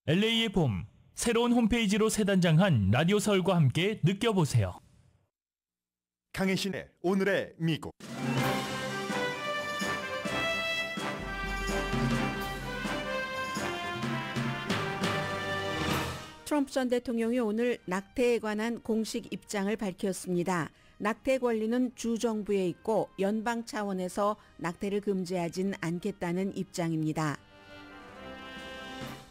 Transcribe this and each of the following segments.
LA의 봄, 새로운 홈페이지로 새 단장한 라디오 서울과 함께 느껴보세요. 강혜신의 오늘의 미국. 트럼프 전 대통령이 오늘 낙태에 관한 공식 입장을 밝혔습니다. 낙태 권리는 주 정부에 있고 연방 차원에서 낙태를 금지하진 않겠다는 입장입니다.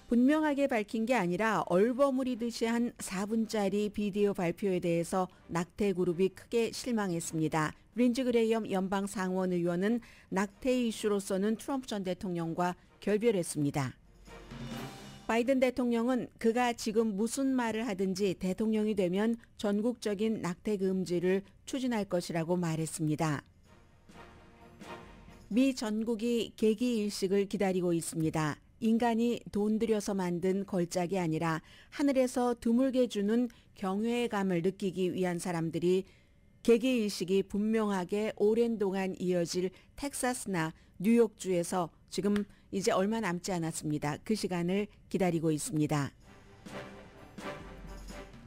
분명하게 밝힌 게 아니라 얼버무리듯이 한 4분짜리 비디오 발표에 대해서 낙태 그룹이 크게 실망했습니다. 린지 그레이엄 연방 상원 의원은 낙태 이슈로서는 트럼프 전 대통령과 결별했습니다. 바이든 대통령은 그가 지금 무슨 말을 하든지 대통령이 되면 전국적인 낙태 금지를 추진할 것이라고 말했습니다. 미 전국이 개기 일식을 기다리고 있습니다. 인간이 돈 들여서 만든 걸작이 아니라 하늘에서 드물게 주는 경외감을 느끼기 위한 사람들이 개기 일식이 분명하게 오랜 동안 이어질 텍사스나 뉴욕주에서 지금 이제 얼마 남지 않았습니다. 그 시간을 기다리고 있습니다.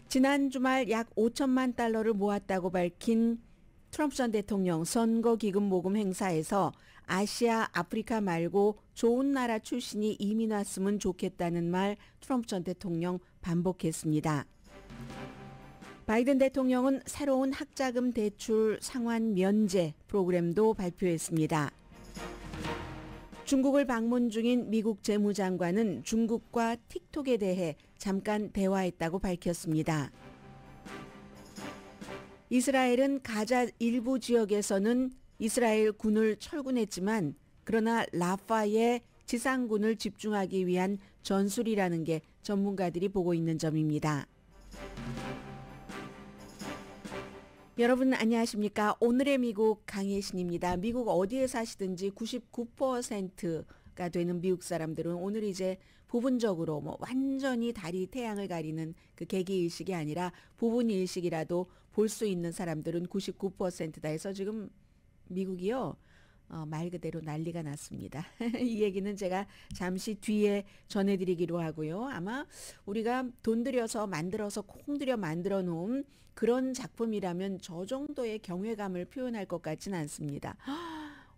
지난 주말 약 5천만 달러를 모았다고 밝힌 트럼프 전 대통령 선거기금 모금 행사에서 아시아, 아프리카 말고 좋은 나라 출신이 이민 왔으면 좋겠다는 말 트럼프 전 대통령 반복했습니다. 바이든 대통령은 새로운 학자금 대출 상환 면제 프로그램도 발표했습니다. 중국을 방문 중인 미국 재무장관은 중국과 틱톡에 대해 잠깐 대화했다고 밝혔습니다. 이스라엘은 가자 일부 지역에서는 이스라엘 군을 철군했지만 그러나 라파에 지상군을 집중하기 위한 전술이라는 게 전문가들이 보고 있는 점입니다. 여러분 안녕하십니까? 오늘의 미국 강혜신입니다. 미국 어디에 사시든지 99%가 되는 미국 사람들은 오늘 이제 부분적으로 완전히 달이 태양을 가리는 그 개기일식이 아니라 부분일식이라도 볼 수 있는 사람들은 99%다 해서 지금 미국이요. 말 그대로 난리가 났습니다. 이 얘기는 제가 잠시 뒤에 전해드리기로 하고요. 아마 우리가 돈 들여서 만들어서 콩 들여 만들어 놓은 그런 작품이라면 저 정도의 경외감을 표현할 것 같지는 않습니다.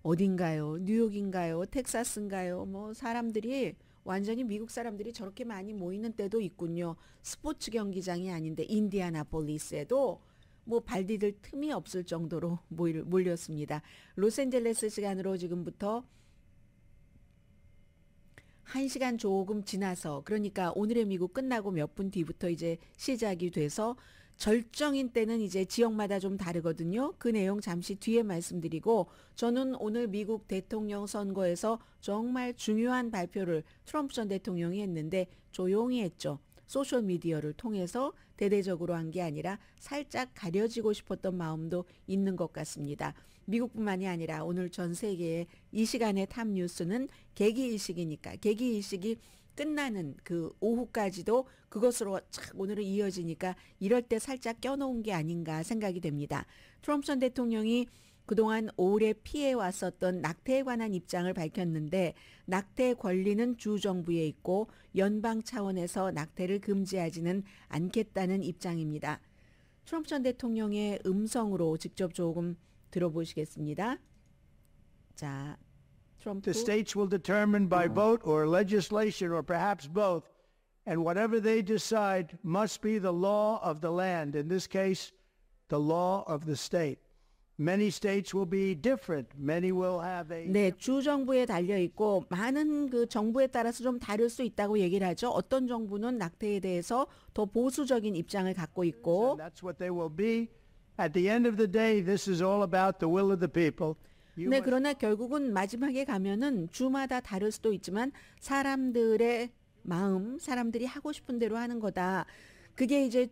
어딘가요? 뉴욕인가요? 텍사스인가요? 사람들이 완전히 미국 사람들이 저렇게 많이 모이는 때도 있군요. 스포츠 경기장이 아닌데 인디애나폴리스에도 발 디딜 틈이 없을 정도로 몰렸습니다. 로스앤젤레스 시간으로 지금부터 1시간 조금 지나서 그러니까 오늘의 미국 끝나고 몇 분 뒤부터 이제 시작이 돼서 절정인 때는 이제 지역마다 좀 다르거든요. 그 내용 잠시 뒤에 말씀드리고 저는 오늘 미국 대통령 선거에서 정말 중요한 발표를 트럼프 전 대통령이 했는데 조용히 했죠. 소셜미디어를 통해서 대대적으로 한 게 아니라 살짝 가려지고 싶었던 마음도 있는 것 같습니다. 미국뿐만이 아니라 오늘 전 세계의 이 시간의 탑 뉴스는 개기일식이니까 개기일식이 끝나는 그 오후까지도 그것으로 오늘은 이어지니까 이럴 때 살짝 껴놓은 게 아닌가 생각이 됩니다. 트럼프 전 대통령이 그동안 오래 피해왔었던 낙태에 관한 입장을 밝혔는데 낙태 권리는 주 정부에 있고 연방 차원에서 낙태를 금지하지는 않겠다는 입장입니다. 트럼프 전 대통령의 음성으로 직접 조금 들어보시겠습니다. 자, 트럼프. The states will determine by vote or legislation or perhaps both, and whatever they decide must be the law of the land. In this case, the law of the state. Many states will be different. Many will have a 네, 주 정부에 달려 있고 많은 그 정부에 따라서 좀 다를 수 있다고 얘기를 하죠. 어떤 정부는 낙태에 대해서 더 보수적인 입장을 갖고 있고 That's what they will be. At the end of the day, this is all about the will of the people. 네, 그러나 결국은 마지막에 가면은 주마다 다를 수도 있지만 사람들의 마음, 사람들이 하고 싶은 대로 하는 거다. 그게 이제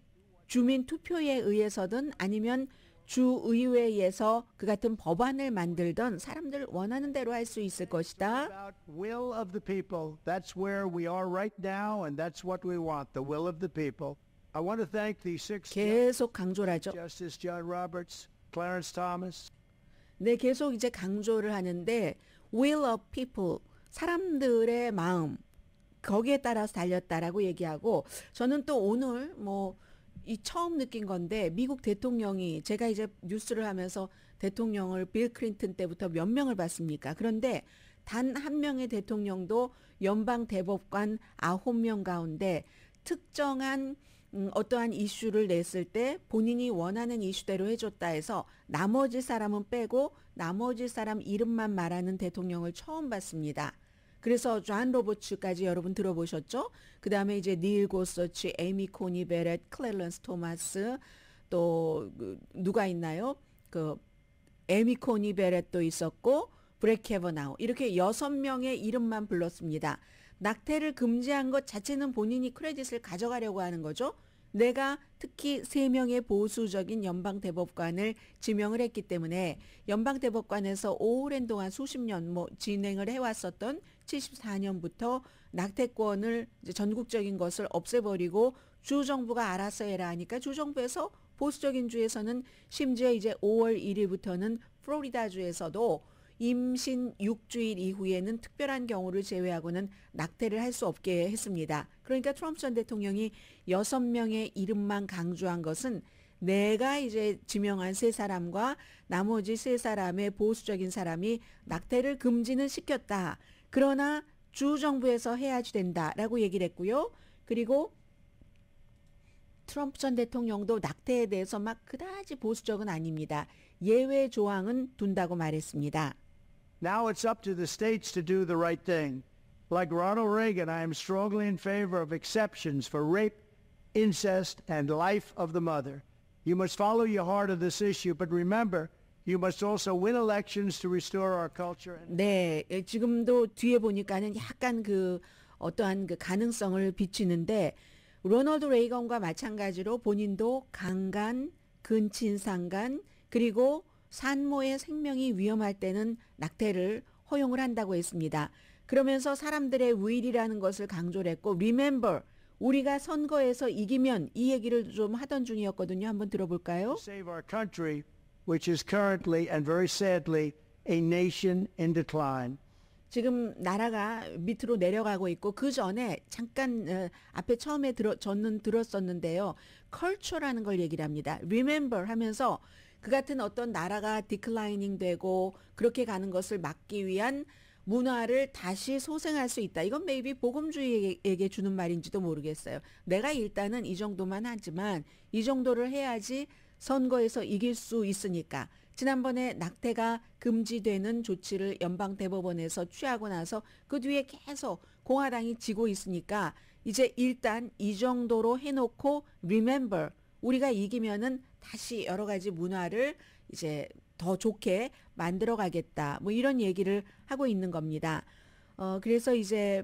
주민 투표에 의해서든 아니면 주의회에서 그 같은 법안을 만들던 사람들 원하는 대로 할 수 있을 것이다. About will of the people. That's where we are right now, and that's what we want. The will of the people. I want to thank the six 계속 강조를 하죠. Justice John Roberts, Clarence Thomas. 네, 계속 이제 강조를 하는데 will of people, 사람들의 마음, 거기에 따라서 달렸다라고 얘기하고 저는 또 오늘 이 처음 느낀 건데 미국 대통령이 제가 이제 뉴스를 하면서 대통령을 빌 클린턴 때부터 몇 명을 봤습니까? 그런데 단 한 명의 대통령도 연방 대법관 9명 가운데 특정한 어떠한 이슈를 냈을 때 본인이 원하는 이슈대로 해줬다 해서 나머지 사람은 빼고 나머지 사람 이름만 말하는 대통령을 처음 봤습니다. 그래서 존 로버츠까지 여러분 들어보셨죠? 그 다음에 이제 닐 고서치, 에이미 코니 베렛, 클래런스 토마스, 또 누가 있나요? 에이미 코니 베렛도 있었고 브렉 캐버나우 이렇게 6명의 이름만 불렀습니다. 낙태를 금지한 것 자체는 본인이 크레딧을 가져가려고 하는 거죠. 내가 특히 3명의 보수적인 연방대법관을 지명을 했기 때문에 연방대법관에서 오랜 동안 수십 년 진행을 해왔었던 74년부터 낙태권을 이제 전국적인 것을 없애버리고 주정부가 알아서 해라 하니까 주정부에서 보수적인 주에서는 심지어 이제 5월 1일부터는 플로리다주에서도 임신 6주일 이후에는 특별한 경우를 제외하고는 낙태를 할 수 없게 했습니다. 그러니까 트럼프 전 대통령이 6명의 이름만 강조한 것은 내가 이제 지명한 3사람과 나머지 3사람의 보수적인 사람이 낙태를 금지는 시켰다. 그러나 주정부에서 해야지 된다라고 얘기를 했고요. 그리고 트럼프 전 대통령도 낙태에 대해서 막 그다지 보수적은 아닙니다. 예외 조항은 둔다고 말했습니다. Now it's up to the states to do the right thing. Like Ronald Reagan, I am strongly in favor of exceptions for rape, incest, and life of the mother. You must follow your heart of this issue, but remember, you must also win elections to restore our culture. 네, 지금도 뒤에 보니까는 약간 어떠한 가능성을 비치는데 로널드 레이건과 마찬가지로 본인도 강간, 근친상간, 그리고 산모의 생명이 위험할 때는 낙태를 허용을 한다고 했습니다. 그러면서 사람들의 will이라는 것을 강조를 했고 remember, 우리가 선거에서 이기면 이 얘기를 좀 하던 중이었거든요. 한번 들어볼까요? Save our country, which is currently and very sadly a nation in decline. 지금 나라가 밑으로 내려가고 있고 그 전에 잠깐 앞에 처음에 저는 들었었는데요. culture라는 걸 얘기를 합니다. remember 하면서 그 같은 어떤 나라가 디클라이닝 되고 그렇게 가는 것을 막기 위한 문화를 다시 소생할 수 있다. 이건 maybe 복음주의에게 주는 말인지도 모르겠어요. 내가 일단은 이 정도만 하지만 이 정도를 해야지 선거에서 이길 수 있으니까. 지난번에 낙태가 금지되는 조치를 연방대법원에서 취하고 나서 그 뒤에 계속 공화당이 지고 있으니까 이제 일단 이 정도로 해놓고 remember, 우리가 이기면은 다시 여러 가지 문화를 이제 더 좋게 만들어 가겠다. 이런 얘기를 하고 있는 겁니다. 그래서 이제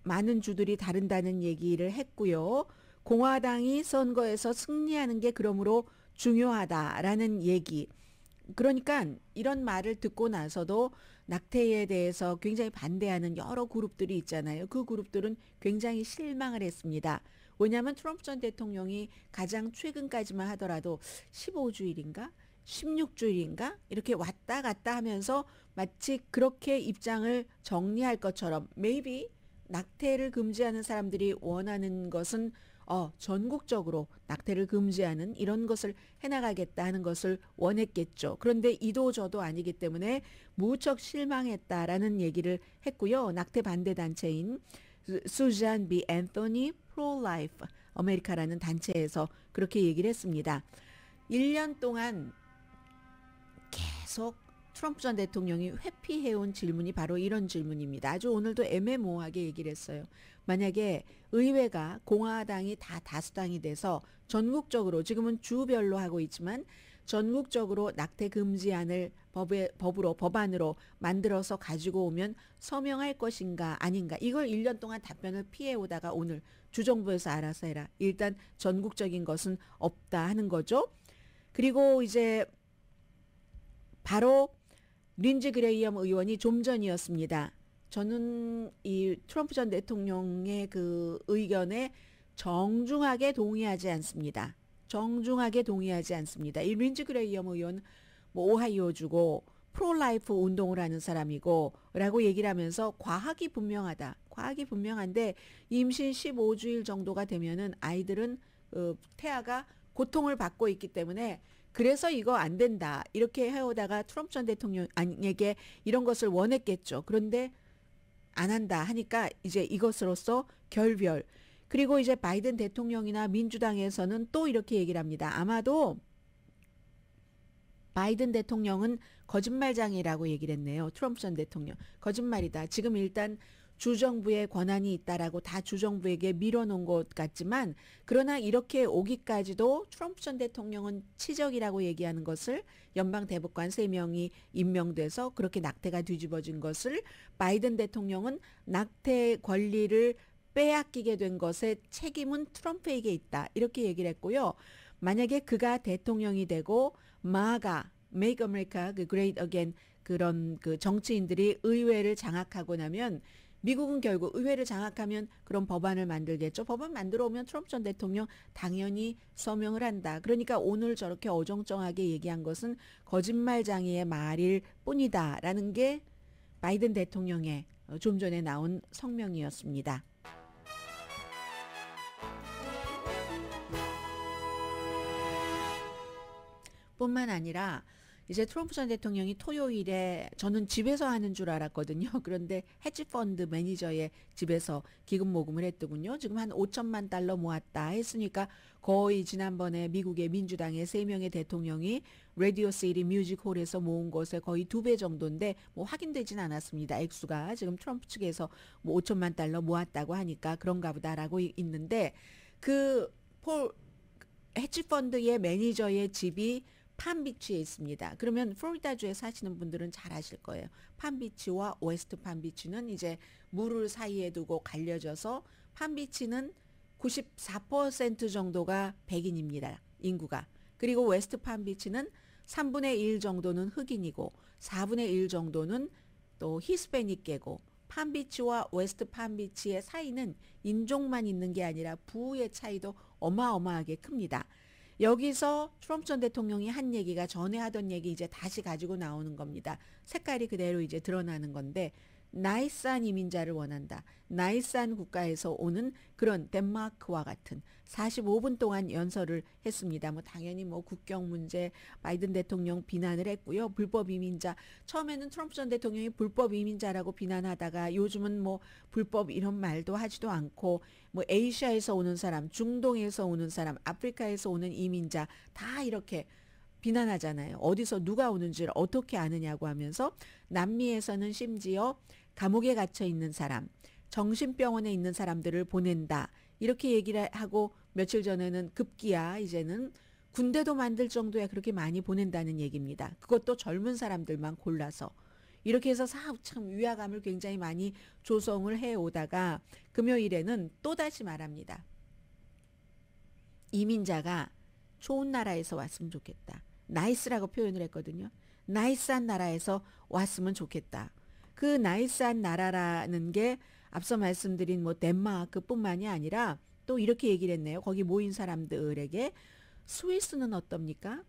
많은 주들이 다른다는 얘기를 했고요. 공화당이 선거에서 승리하는 게 그러므로 중요하다라는 얘기. 그러니까 이런 말을 듣고 나서도 낙태에 대해서 굉장히 반대하는 여러 그룹들이 있잖아요. 그 그룹들은 굉장히 실망을 했습니다. 왜냐하면 트럼프 전 대통령이 가장 최근까지만 하더라도 15주일인가 16주일인가 이렇게 왔다 갔다 하면서 마치 그렇게 입장을 정리할 것처럼 maybe 낙태를 금지하는 사람들이 원하는 것은 전국적으로 낙태를 금지하는 이런 것을 해나가겠다 하는 것을 원했겠죠. 그런데 이도 저도 아니기 때문에 무척 실망했다라는 얘기를 했고요. 낙태 반대 단체인 수잔 비 앤토니 프로-라이프 아메리카라는 단체에서 그렇게 얘기를 했습니다. 1년 동안 계속 트럼프 전 대통령이 회피해온 질문이 바로 이런 질문입니다. 아주 오늘도 애매모호하게 얘기를 했어요. 만약에 의회가 공화당이 다 다수당이 돼서 전국적으로 지금은 주별로 하고 있지만 전국적으로 낙태 금지안을 법안으로 만들어서 가지고 오면 서명할 것인가 아닌가 이걸 1년 동안 답변을 피해오다가 오늘 주정부에서 알아서 해라. 일단 전국적인 것은 없다 하는 거죠. 그리고 이제 바로 린지 그레이엄 의원이 좀 전이었습니다. 저는 이 트럼프 전 대통령의 그 의견에 정중하게 동의하지 않습니다. 정중하게 동의하지 않습니다. 이 린지 그레이엄 의원 오하이오주고 프로라이프 운동을 하는 사람이고 라고 얘기를 하면서 과학이 분명하다. 과학이 분명한데 임신 15주일 정도가 되면은 아이들은 태아가 고통을 받고 있기 때문에 그래서 이거 안 된다 이렇게 해오다가 트럼프 전 대통령에게 이런 것을 원했겠죠. 그런데 안 한다 하니까 이제 이것으로서 결별. 그리고 이제 바이든 대통령이나 민주당에서는 또 이렇게 얘기를 합니다. 아마도 바이든 대통령은 거짓말장이라고 얘기를 했네요. 트럼프 전 대통령. 거짓말이다. 지금 일단 주정부의 권한이 있다라고 다 주정부에게 밀어놓은 것 같지만 그러나 이렇게 오기까지도 트럼프 전 대통령은 치적이라고 얘기하는 것을 연방 대법관 3명이 임명돼서 그렇게 낙태가 뒤집어진 것을 바이든 대통령은 낙태 권리를 빼앗기게 된 것의 책임은 트럼프에게 있다. 이렇게 얘기를 했고요. 만약에 그가 대통령이 되고 마가 Make America Great Again 그런 그 정치인들이 의회를 장악하고 나면 미국은 결국 의회를 장악하면 그런 법안을 만들겠죠. 법안 만들어 오면 트럼프 전 대통령 당연히 서명을 한다. 그러니까 오늘 저렇게 어정쩡하게 얘기한 것은 거짓말장이의 말일 뿐이다라는 게 바이든 대통령의 좀 전에 나온 성명이었습니다. 뿐만 아니라 이제 트럼프 전 대통령이 토요일에 저는 집에서 하는 줄 알았거든요. 그런데 헤지펀드 매니저의 집에서 기금 모금을 했더군요. 지금 한 5천만 달러 모았다 했으니까 거의 지난번에 미국의 민주당의 3명의 대통령이 라디오 시티 뮤직홀에서 모은 것의 거의 2배 정도인데 뭐 확인되진 않았습니다. 액수가 지금 트럼프 측에서 뭐 5천만 달러 모았다고 하니까 그런가 보다라고 있는데 그 헤지펀드의 매니저의 집이 팜비치에 있습니다. 그러면 플로리다주에 사시는 분들은 잘 아실 거예요. 팜비치와 웨스트 팜비치는 이제 물을 사이에 두고 갈려져서 팜비치는 94% 정도가 백인입니다. 인구가. 그리고 웨스트 팜비치는 3분의 1 정도는 흑인이고 4분의 1 정도는 또 히스패닉계고 팜비치와 웨스트 팜비치의 사이는 인종만 있는 게 아니라 부의 차이도 어마어마하게 큽니다. 여기서 트럼프 전 대통령이 한 얘기가 전에 하던 얘기 이제 다시 가지고 나오는 겁니다. 색깔이 그대로 이제 드러나는 건데 나이스한 이민자를 원한다. 나이스한 국가에서 오는 그런 덴마크와 같은 45분 동안 연설을 했습니다. 뭐 당연히 뭐 국경 문제 바이든 대통령 비난을 했고요. 불법 이민자 처음에는 트럼프 전 대통령이 불법 이민자라고 비난하다가 요즘은 뭐 불법 이런 말도 하지도 않고 뭐 아시아에서 오는 사람, 중동에서 오는 사람, 아프리카에서 오는 이민자 다 이렇게 비난하잖아요. 어디서 누가 오는지를 어떻게 아느냐고 하면서 남미에서는 심지어 감옥에 갇혀 있는 사람, 정신병원에 있는 사람들을 보낸다. 이렇게 얘기를 하고 며칠 전에는 급기야 이제는 군대도 만들 정도야 그렇게 많이 보낸다는 얘기입니다. 그것도 젊은 사람들만 골라서. 이렇게 해서 참 위화감을 굉장히 많이 조성을 해오다가 금요일에는 또다시 말합니다. 이민자가 좋은 나라에서 왔으면 좋겠다. 나이스라고 표현을 했거든요. 나이스한 나라에서 왔으면 좋겠다. 그 나이스한 나라라는 게 앞서 말씀드린 뭐 덴마크뿐만이 아니라 또 이렇게 얘기를 했네요. 거기 모인 사람들에게 스위스는 어떻습니까?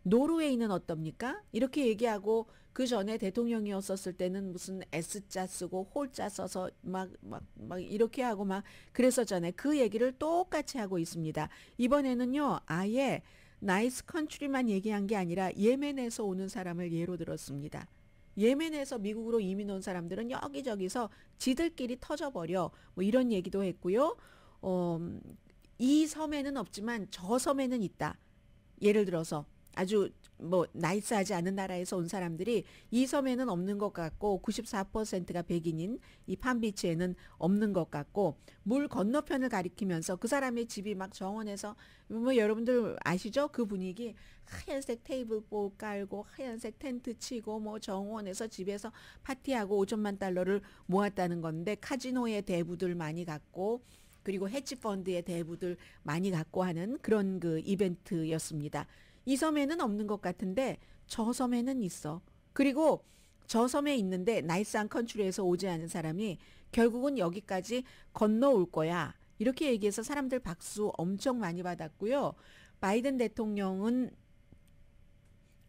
노르웨이는 어떻습니까? 이렇게 얘기하고 그 전에 대통령이었었을 때는 무슨 S자 쓰고 홀자 써서 막 이렇게 하고 막 그랬었잖아요. 그 얘기를 똑같이 하고 있습니다. 이번에는요, 아예 나이스 컨트리만 얘기한 게 아니라 예멘에서 오는 사람을 예로 들었습니다. 예멘에서 미국으로 이민 온 사람들은 여기저기서 지들끼리 터져버려. 뭐 이런 얘기도 했고요. 이 섬에는 없지만 저 섬에는 있다. 예를 들어서 아주 뭐 나이스하지 않은 나라에서 온 사람들이 이 섬에는 없는 것 같고 94%가 백인인 이 팜비치에는 없는 것 같고 물 건너편을 가리키면서 그 사람의 집이 막 정원에서 뭐 여러분들 아시죠? 그 분위기 하얀색 테이블 깔고 하얀색 텐트 치고 뭐 정원에서 집에서 파티하고 5천만 달러를 모았다는 건데 카지노의 대부들 많이 갖고 그리고 헤지펀드의 대부들 많이 갖고 하는 그런 그 이벤트였습니다. 이 섬에는 없는 것 같은데 저 섬에는 있어. 그리고 저 섬에 있는데 나이스한 컨트리에서 오지 않은 사람이 결국은 여기까지 건너올 거야. 이렇게 얘기해서 사람들 박수 엄청 많이 받았고요. 바이든 대통령은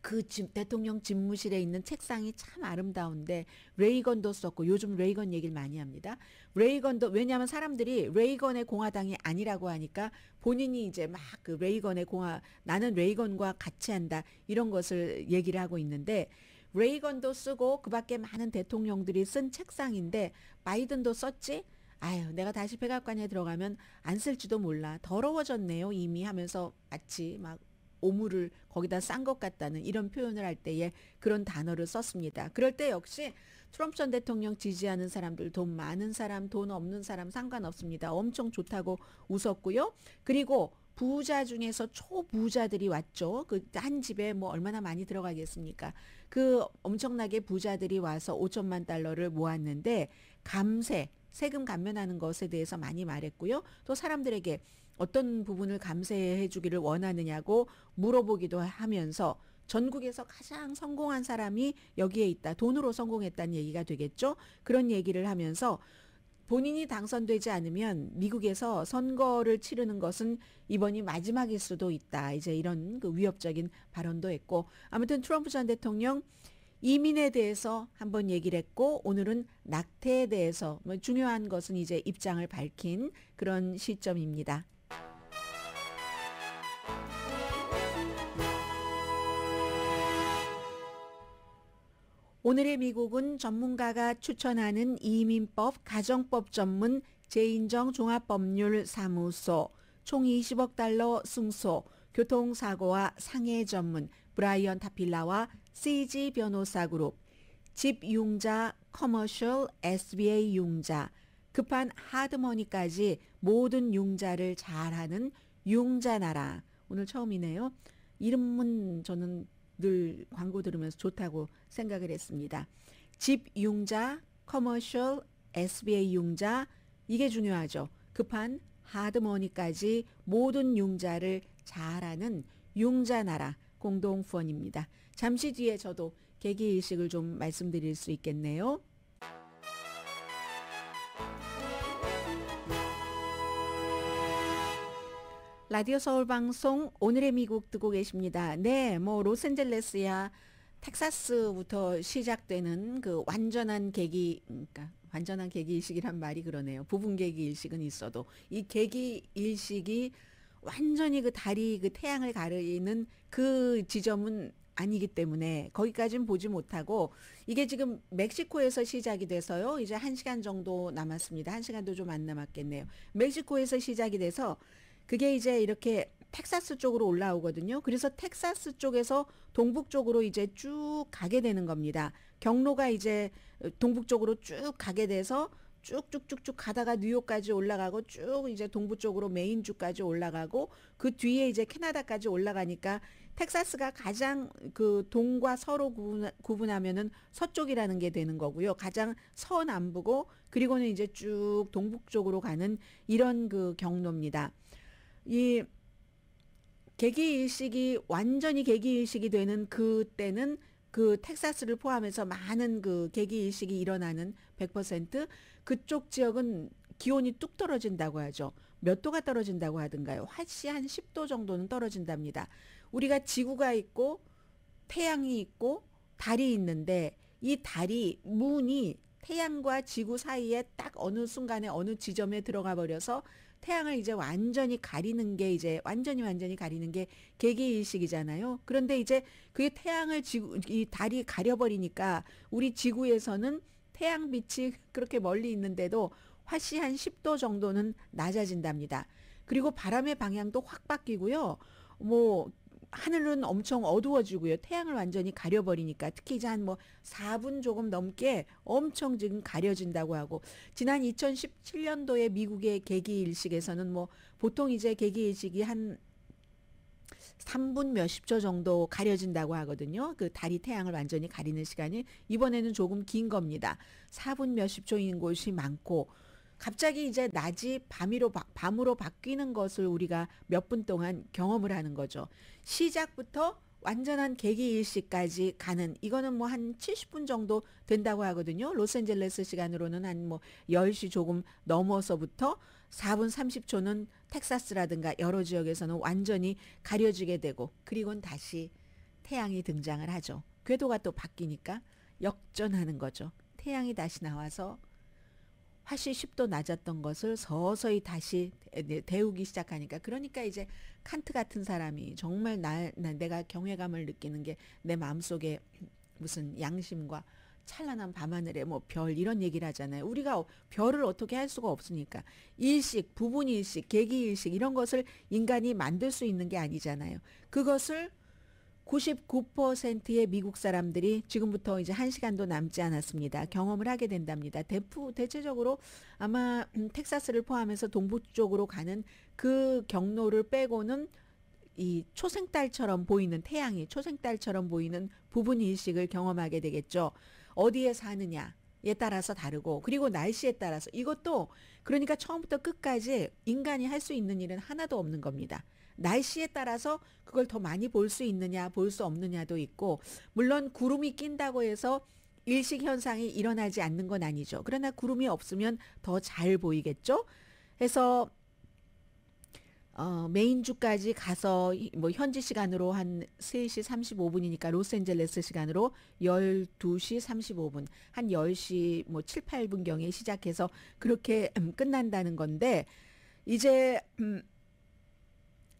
그 대통령 집무실에 있는 책상이 참 아름다운데 레이건도 썼고 요즘 레이건 얘기를 많이 합니다. 레이건도 왜냐하면 사람들이 레이건의 공화당이 아니라고 하니까 본인이 이제 막 그 레이건의 나는 레이건과 같이 한다 이런 것을 얘기를 하고 있는데 레이건도 쓰고 그밖에 많은 대통령들이 쓴 책상인데 바이든도 썼지? 아유 내가 다시 백악관에 들어가면 안 쓸지도 몰라. 더러워졌네요 이미 하면서 마치 막 오물을 거기다 싼 것 같다는 이런 표현을 할 때에 그런 단어를 썼습니다. 그럴 때 역시 트럼프 전 대통령 지지하는 사람들 돈 많은 사람 돈 없는 사람 상관없습니다. 엄청 좋다고 웃었고요. 그리고 부자 중에서 초부자들이 왔죠. 그 한 집에 뭐 얼마나 많이 들어가겠습니까? 그 엄청나게 부자들이 와서 5천만 달러를 모았는데 세금 감면하는 것에 대해서 많이 말했고요. 또 사람들에게 어떤 부분을 감세해 주기를 원하느냐고 물어보기도 하면서 전국에서 가장 성공한 사람이 여기에 있다. 돈으로 성공했다는 얘기가 되겠죠. 그런 얘기를 하면서 본인이 당선되지 않으면 미국에서 선거를 치르는 것은 이번이 마지막일 수도 있다. 이제 이런 그 위협적인 발언도 했고 아무튼 트럼프 전 대통령 이민에 대해서 한번 얘기를 했고 오늘은 낙태에 대해서 뭐 중요한 것은 이제 입장을 밝힌 그런 시점입니다. 오늘의 미국은 전문가가 추천하는 이민법 가정법 전문 재인정 종합법률 사무소 총 20억 달러 승소 교통사고와 상해 전문 브라이언 타필라와 CG 변호사 그룹 집융자 커머셜 SBA 융자 급한 하드머니까지 모든 융자를 잘하는 융자나라. 오늘 처음이네요. 이름은 저는 늘 광고 들으면서 좋다고 생각을 했습니다. 집융자 커머셜 SBA 융자 이게 중요하죠. 급한 하드머니까지 모든 융자를 잘하는 융자나라 공동후원입니다. 잠시 뒤에 저도 계기일식을 좀 말씀드릴 수 있겠네요. 라디오 서울 방송 오늘의 미국 듣고 계십니다. 네, 뭐 로스앤젤레스야 텍사스부터 시작되는 그 완전한 계기일식이란 말이 그러네요. 부분 계기일식은 있어도 이 계기일식이 완전히 그 달이 그 태양을 가리는 그 지점은 아니기 때문에 거기까지는 보지 못하고 이게 지금 멕시코에서 시작이 돼서요. 이제 1시간 정도 남았습니다. 1시간도 좀 안 남았겠네요. 멕시코에서 시작이 돼서 그게 이제 이렇게 텍사스 쪽으로 올라오거든요. 그래서 텍사스 쪽에서 동북 쪽으로 이제 쭉 가게 되는 겁니다. 경로가 이제 동북 쪽으로 쭉 가게 돼서 쭉쭉쭉쭉 가다가 뉴욕까지 올라가고 쭉 이제 동부 쪽으로 메인주까지 올라가고 그 뒤에 이제 캐나다까지 올라가니까 텍사스가 가장 그 동과 서로 구분하면은 서쪽이라는 게 되는 거고요. 가장 서남부고 그리고는 이제 쭉 동북 쪽으로 가는 이런 그 경로입니다. 이 계기일식이 완전히 계기일식이 되는 그때는 그 텍사스를 포함해서 많은 그 계기일식이 일어나는 100% 그쪽 지역은 기온이 뚝 떨어진다고 하죠. 몇 도가 떨어진다고 하던가요? 화씨 한 10도 정도는 떨어진답니다. 우리가 지구가 있고 태양이 있고 달이 있는데 이 달이 문이 태양과 지구 사이에 딱 어느 순간에 어느 지점에 들어가 버려서 태양을 이제 완전히 가리는 게 이제 완전히 가리는 게 계기일식이잖아요. 그런데 이제 그게 태양을 이 달이 가려버리니까 우리 지구에서는 태양빛이 그렇게 멀리 있는데도 화씨 한 10도 정도는 낮아진답니다. 그리고 바람의 방향도 확 바뀌고요. 뭐 하늘은 엄청 어두워지고요. 태양을 완전히 가려버리니까 특히 이제 한 뭐 4분 조금 넘게 엄청 지금 가려진다고 하고 지난 2017년도에 미국의 계기일식에서는 뭐 보통 이제 계기일식이 한 3분 몇십 초 정도 가려진다고 하거든요. 그 달이 태양을 완전히 가리는 시간이 이번에는 조금 긴 겁니다. 4분 몇십 초인 곳이 많고 갑자기 이제 낮이 밤으로 바뀌는 것을 우리가 몇 분 동안 경험을 하는 거죠. 시작부터 완전한 계기일식까지 가는 이거는 뭐 한 70분 정도 된다고 하거든요. 로스앤젤레스 시간으로는 한 뭐 10시 조금 넘어서부터 4분 30초는 텍사스라든가 여러 지역에서는 완전히 가려지게 되고 그리고는 다시 태양이 등장을 하죠. 궤도가 또 바뀌니까 역전하는 거죠. 태양이 다시 나와서 화씨 10도 낮았던 것을 서서히 다시 데우기 시작하니까, 그러니까 이제 칸트 같은 사람이 정말 내가 경외감을 느끼는 게 내 마음속에 무슨 양심과 찬란한 밤하늘에 뭐 별 이런 얘기를 하잖아요. 우리가 별을 어떻게 할 수가 없으니까. 일식, 부분일식, 계기일식 이런 것을 인간이 만들 수 있는 게 아니잖아요. 그것을 99%의 미국 사람들이 지금부터 이제 1시간도 남지 않았습니다. 경험을 하게 된답니다. 대체적으로 아마 텍사스를 포함해서 동부 쪽으로 가는 그 경로를 빼고는 이 초생달처럼 보이는, 태양이 초생달처럼 보이는 부분 일식을 경험하게 되겠죠. 어디에 사느냐에 따라서 다르고, 그리고 날씨에 따라서, 이것도 그러니까 처음부터 끝까지 인간이 할 수 있는 일은 하나도 없는 겁니다. 날씨에 따라서 그걸 더 많이 볼 수 있느냐 볼 수 없느냐도 있고, 물론 구름이 낀다고 해서 일식 현상이 일어나지 않는 건 아니죠. 그러나 구름이 없으면 더 잘 보이겠죠. 해서 메인주까지 가서 뭐 현지 시간으로 한 3시 35분이니까 로스앤젤레스 시간으로 12시 35분, 한 10시 뭐 7, 8분경에 시작해서 그렇게 끝난다는 건데, 이제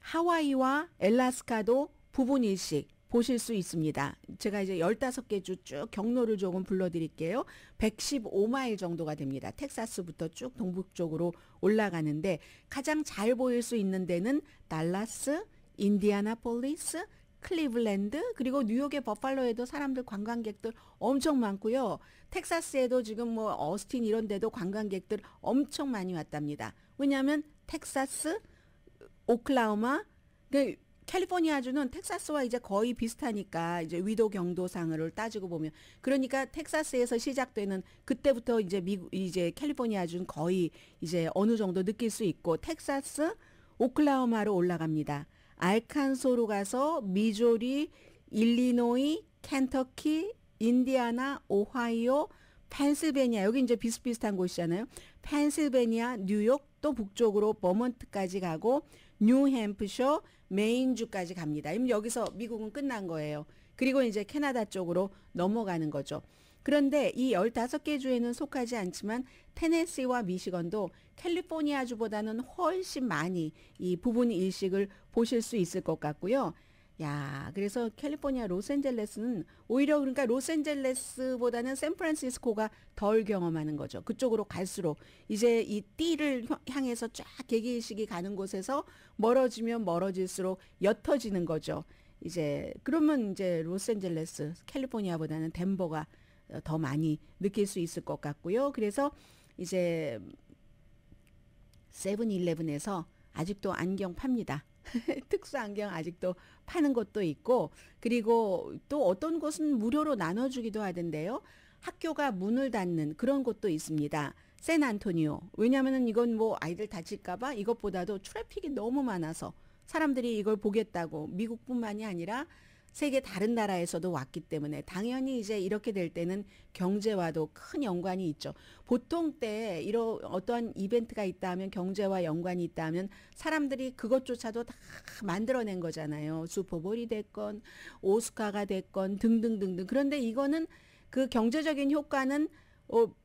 하와이와 엘라스카도 부분 일식 보실 수 있습니다. 제가 이제 15개 주 쭉 경로를 조금 불러드릴게요. 115마일 정도가 됩니다. 텍사스부터 쭉 동북쪽으로 올라가는데 가장 잘 보일 수 있는 데는 달라스, 인디애나폴리스, 클리블랜드, 그리고 뉴욕의 버팔로에도 사람들, 관광객들 엄청 많고요. 텍사스에도 지금 뭐 어스틴 이런 데도 관광객들 엄청 많이 왔답니다. 왜냐하면 텍사스, 오클라호마, 캘리포니아주는 텍사스와 이제 거의 비슷하니까, 이제 위도 경도상을 따지고 보면, 그러니까 텍사스에서 시작되는 그때부터 이제 이제 캘리포니아주는 거의 이제 어느 정도 느낄 수 있고, 텍사스, 오클라호마로 올라갑니다. 알칸소로 가서 미조리, 일리노이, 켄터키, 인디아나, 오하이오, 펜실베니아, 여기 이제 비슷비슷한 곳이잖아요. 펜실베니아, 뉴욕, 또 북쪽으로 버몬트까지 가고 뉴햄프셔, 메인주까지 갑니다. 여기서 미국은 끝난 거예요. 그리고 이제 캐나다 쪽으로 넘어가는 거죠. 그런데 이 15개 주에는 속하지 않지만 테네시와 미시건도 캘리포니아주보다는 훨씬 많이 이 부분 일식을 보실 수 있을 것 같고요. 야, 그래서 캘리포니아 로스앤젤레스는 오히려, 그러니까 로스앤젤레스보다는 샌프란시스코가 덜 경험하는 거죠. 그쪽으로 갈수록 이제 이 띠를 향해서 쫙 계기일식이 가는 곳에서 멀어지면 멀어질수록 옅어지는 거죠. 이제 그러면 이제 로스앤젤레스, 캘리포니아보다는 덴버가 더 많이 느낄 수 있을 것 같고요. 그래서 이제 세븐일레븐에서 아직도 안경 팝니다. 특수 안경 아직도 파는 곳도 있고, 그리고 또 어떤 곳은 무료로 나눠주기도 하던데요. 학교가 문을 닫는 그런 곳도 있습니다. 샌안토니오. 왜냐하면 이건 뭐 아이들 다칠까봐, 이것보다도 트래픽이 너무 많아서 사람들이 이걸 보겠다고 미국뿐만이 아니라 세계 다른 나라에서도 왔기 때문에 당연히 이제 이렇게 될 때는 경제와도 큰 연관이 있죠. 보통 때 이런 어떠한 이벤트가 있다 하면, 경제와 연관이 있다 하면 사람들이 그것조차도 다 만들어낸 거잖아요. 슈퍼볼이 됐건 오스카가 됐건 등등등등. 그런데 이거는 그 경제적인 효과는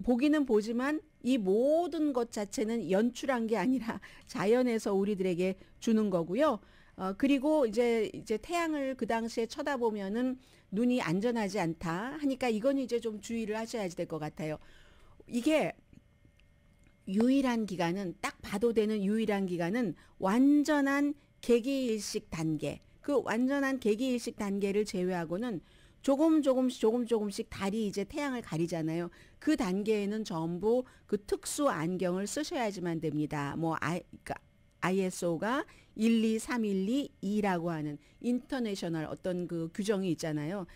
보기는 보지만 이 모든 것 자체는 연출한 게 아니라 자연에서 우리들에게 주는 거고요. 그리고 이제 태양을 그 당시에 쳐다보면은 눈이 안전하지 않다 하니까 이건 이제 좀 주의를 하셔야 될 것 같아요. 이게 유일한 기간은, 딱 봐도 되는 유일한 기간은 완전한 개기일식 단계. 그 완전한 개기일식 단계를 제외하고는 조금씩 달이 이제 태양을 가리잖아요. 그 단계에는 전부 그 특수 안경을 쓰셔야지만 됩니다. 뭐 그러니까 ISO가 12312라고 하는 인터내셔널 어떤 그 규정이 있잖아요.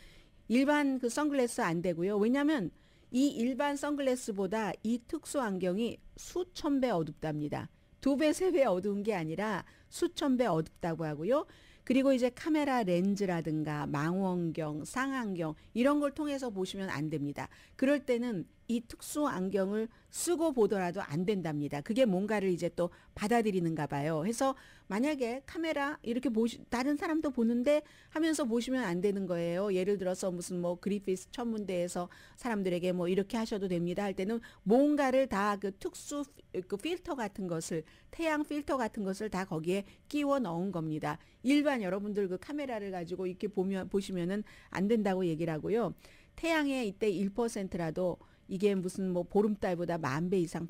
일반 그 선글라스 안 되고요. 왜냐하면 이 일반 선글라스보다 이 특수 안경이 수천 배 어둡답니다. 2배, 3배 어두운 게 아니라 수천 배 어둡다고 하고요. 그리고 이제 카메라 렌즈라든가 망원경, 쌍안경 이런 걸 통해서 보시면 안 됩니다. 그럴 때는 이 특수 안경을 쓰고 보더라도 안 된답니다. 그게 뭔가를 이제 또 받아들이는가 봐요. 해서 만약에 카메라 이렇게 다른 사람도 보는데 하면서 보시면 안 되는 거예요. 예를 들어서 무슨 뭐 그리피스 천문대에서 사람들에게 뭐 이렇게 하셔도 됩니다 할 때는 뭔가를 다 그 특수 그 필터 같은 것을, 태양 필터 같은 것을 다 거기에 끼워 넣은 겁니다. 일반 여러분들 그 카메라를 가지고 이렇게 보시면은 안 된다고 얘기를 하고요. 태양의 이때 1%라도 이게 무슨 뭐 보름달보다 10,000배 이상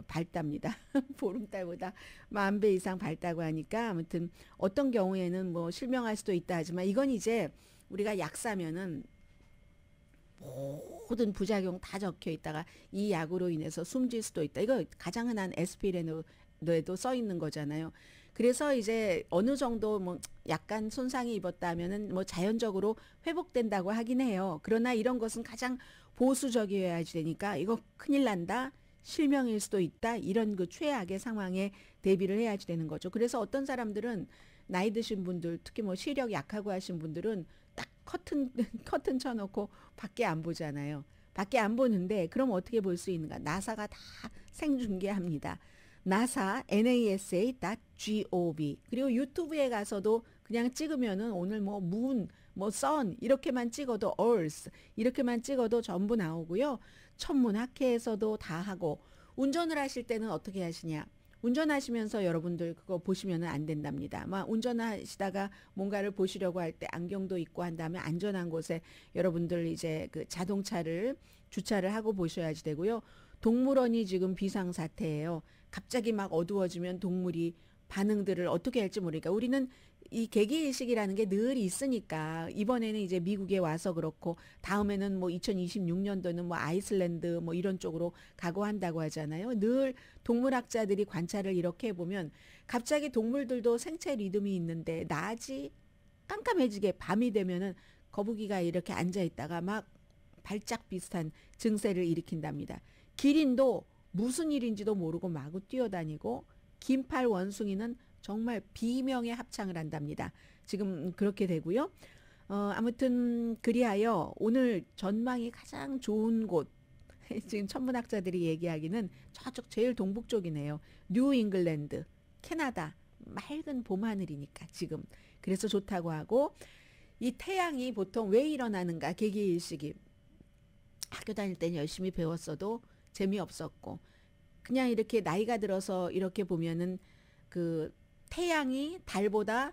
밝답니다. 보름달보다 10,000배 이상 밝다고 하니까 아무튼 어떤 경우에는 뭐 실명할 수도 있다 하지만 이건 이제 우리가 약 사면은 모든 부작용 다 적혀 있다가 이 약으로 인해서 숨질 수도 있다. 이거 가장 흔한 에스피린에도 써 있는 거잖아요. 그래서 이제 어느 정도 뭐 약간 손상이 입었다면은 뭐 자연적으로 회복된다고 하긴 해요. 그러나 이런 것은 가장 보수적이어야지 되니까 이거 큰일 난다, 실명일 수도 있다, 이런 그 최악의 상황에 대비를 해야지 되는 거죠. 그래서 어떤 사람들은 나이 드신 분들, 특히 뭐 시력 약하고 하신 분들은 딱 커튼 쳐놓고 밖에 안 보잖아요. 밖에 안 보는데 그럼 어떻게 볼 수 있는가? 나사가 다 생중계합니다. NASA, nasa.gov. 그리고 유튜브에 가서도 그냥 찍으면은 오늘 뭐 moon, 뭐 sun 이렇게만 찍어도 earth 이렇게만 찍어도 전부 나오고요. 천문학회에서도 다 하고. 운전을 하실 때는 어떻게 하시냐? 운전하시면서 여러분들 그거 보시면은 안 된답니다. 막 운전하시다가 뭔가를 보시려고 할 때 안경도 있고 한 다음에 안전한 곳에 여러분들 이제 그 자동차를 주차를 하고 보셔야지 되고요. 동물원이 지금 비상사태예요. 갑자기 막 어두워지면 동물이 반응들을 어떻게 할지 모르니까 우리는 이 개기일식이라는 게 늘 있으니까 이번에는 이제 미국에 와서 그렇고 다음에는 뭐 2026년도는 뭐 아이슬란드 뭐 이런 쪽으로 가고 한다고 하잖아요. 늘 동물학자들이 관찰을 이렇게 해보면 갑자기 동물들도 생체 리듬이 있는데 낮이 깜깜해지게 밤이 되면은 거북이가 이렇게 앉아 있다가 막 발작 비슷한 증세를 일으킨답니다. 기린도 무슨 일인지도 모르고 마구 뛰어다니고 긴팔 원숭이는 정말 비명의 합창을 한답니다. 지금 그렇게 되고요. 아무튼 그리하여 오늘 전망이 가장 좋은 곳 지금 천문학자들이 얘기하기는 저쪽 제일 동북 쪽이네요. 뉴 잉글랜드, 캐나다 맑은 봄 하늘이니까 지금 그래서 좋다고 하고 이 태양이 보통 왜 일어나는가 개기일식이 학교 다닐 때는 열심히 배웠어도 재미없었고 그냥 이렇게 나이가 들어서 이렇게 보면은 그 태양이 달보다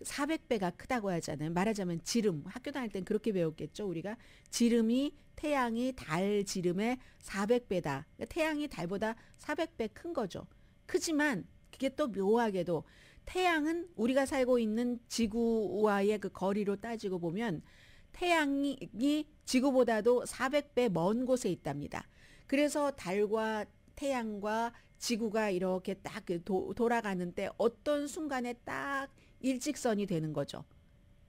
400배가 크다고 하잖아요. 말하자면 지름. 학교 다닐 땐 그렇게 배웠겠죠. 우리가 지름이 태양이 달 지름의 400배다. 그러니까 태양이 달보다 400배 큰 거죠. 크지만 그게 또 묘하게도 태양은 우리가 살고 있는 지구와의 그 거리로 따지고 보면 태양이 지구보다도 400배 먼 곳에 있답니다. 그래서 달과 태양과 지구가 이렇게 딱 돌아가는 때 어떤 순간에 딱 일직선이 되는 거죠.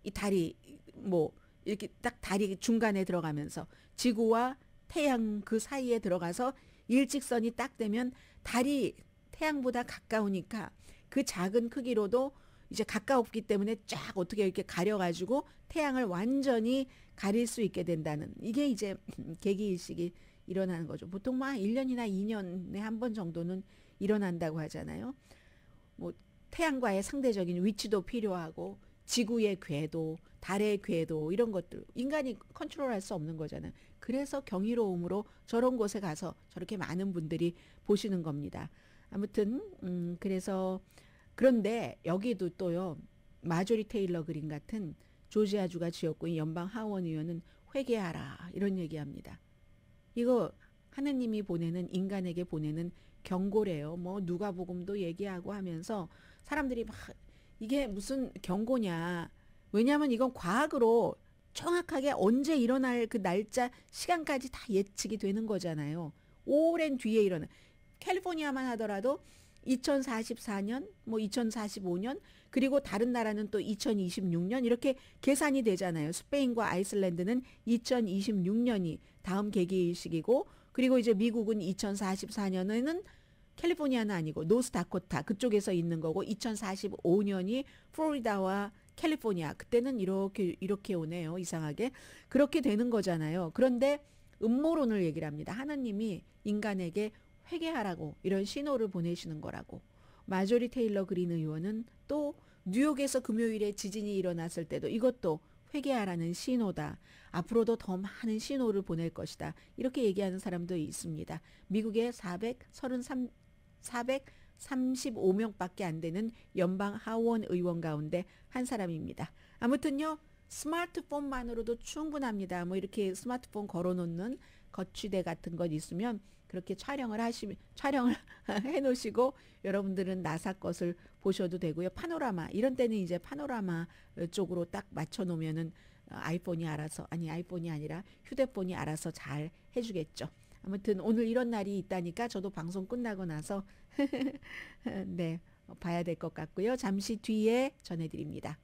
이 달이 뭐 이렇게 딱 달이 중간에 들어가면서 지구와 태양 그 사이에 들어가서 일직선이 딱 되면 달이 태양보다 가까우니까 그 작은 크기로도 이제 가까웠기 때문에 쫙 어떻게 이렇게 가려가지고 태양을 완전히 가릴 수 있게 된다는 이게 이제 개기일식이 일어나는 거죠. 보통 막 1년이나 2년에 한 번 정도는 일어난다고 하잖아요. 뭐 태양과의 상대적인 위치도 필요하고 지구의 궤도, 달의 궤도 이런 것들 인간이 컨트롤할 수 없는 거잖아요. 그래서 경이로움으로 저런 곳에 가서 저렇게 많은 분들이 보시는 겁니다. 아무튼 그래서 그런데 여기도 또요. 마조리 테일러 그린 같은 조지아주가 지역구인 연방 하원 의원은 회개하라 이런 얘기합니다. 이거 하느님이 보내는 인간에게 보내는 경고래요. 뭐 누가복음도 얘기하고 하면서 사람들이 막 이게 무슨 경고냐. 왜냐하면 이건 과학으로 정확하게 언제 일어날 그 날짜 시간까지 다 예측이 되는 거잖아요. 오랜 뒤에 일어나. 캘리포니아만 하더라도 2044년, 뭐 2045년, 그리고 다른 나라는 또 2026년 이렇게 계산이 되잖아요. 스페인과 아이슬란드는 2026년이 다음 개기일식이고, 그리고 이제 미국은 2044년에는 캘리포니아는 아니고 노스다코타 그쪽에서 있는 거고, 2045년이 플로리다와 캘리포니아, 그때는 이렇게 오네요. 이상하게 그렇게 되는 거잖아요. 그런데 음모론을 얘기를 합니다. 하나님이 인간에게 회개하라고 이런 신호를 보내시는 거라고. 마조리 테일러 그린 의원은 또 뉴욕에서 금요일에 지진이 일어났을 때도 이것도 회개하라는 신호다. 앞으로도 더 많은 신호를 보낼 것이다. 이렇게 얘기하는 사람도 있습니다. 미국의 435명밖에 안 되는 연방 하원 의원 가운데 한 사람입니다. 아무튼요. 스마트폰만으로도 충분합니다. 뭐 이렇게 스마트폰 걸어놓는 거치대 같은 것 있으면 그렇게 촬영을 해놓으시고 여러분들은 나사 것을 보셔도 되고요. 파노라마 이런 때는 이제 파노라마 쪽으로 딱 맞춰놓으면은 아이폰이 아니라 휴대폰이 알아서 잘 해주겠죠. 아무튼 오늘 이런 날이 있다니까 저도 방송 끝나고 나서 네 봐야 될 것 같고요. 잠시 뒤에 전해드립니다.